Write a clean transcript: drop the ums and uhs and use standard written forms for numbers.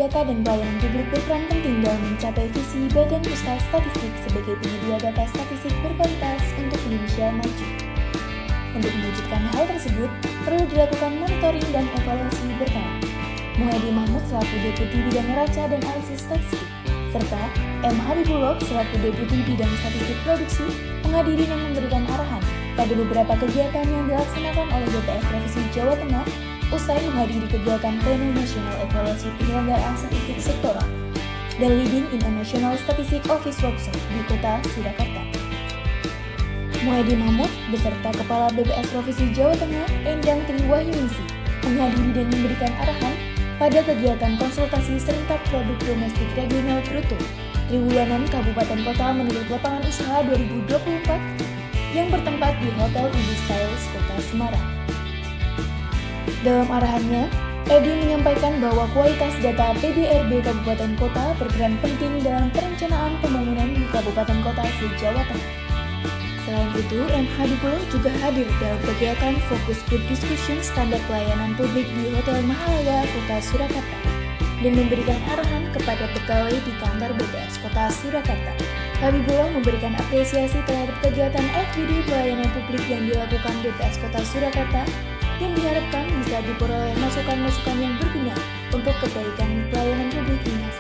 data dan pelayanan publik berperan penting dalam mencapai visi Badan Pusat Statistik sebagai penyedia data statistik berkualitas untuk Indonesia maju. Untuk mewujudkan hal tersebut, perlu dilakukan monitoring dan evaluasi berkala. Muhammad Mahmud selaku Deputi Bidang Neraca dan Analisis Statistik, serta M. Habibullah selaku Deputi Bidang Statistik Produksi menghadiri dan memberikan arahan pada beberapa kegiatan yang dilaksanakan oleh BPS Provinsi Jawa Tengah usai menghadiri kegiatan Pleno Nasional Evaluasi Penyelenggaraan Statistik Sektoral dan Leading in a National Statistic Office Workshop di Kota Surakarta. Muhammad Mahmud beserta Kepala BPS Provinsi Jawa Tengah Endang Tri Wahyuningsi menghadiri dan memberikan arahan pada kegiatan konsultasi serentak produk domestik regional bruto triwulan Kabupaten Kota menurut lapangan usaha 2024 yang bertempat di Hotel Ibu Styles Kota Semarang. Dalam arahannya, Edi menyampaikan bahwa kualitas data PDRB Kabupaten Kota berperan penting dalam perencanaan pembangunan di Kabupaten Kota se-Jawa Tengah. Selain itu, M. Habibullah juga hadir dalam kegiatan Fokus Group Discussion Standar Pelayanan Publik di Hotel Mahalaya, Kota Surakarta, dan memberikan arahan kepada pegawai di kantor BPS Kota Surakarta. Habibullah memberikan apresiasi terhadap kegiatan FGD pelayanan publik yang dilakukan BPS Kota Surakarta yang diharapkan bisa diperoleh masukan-masukan yang berguna untuk kebaikan pelayanan publik di masa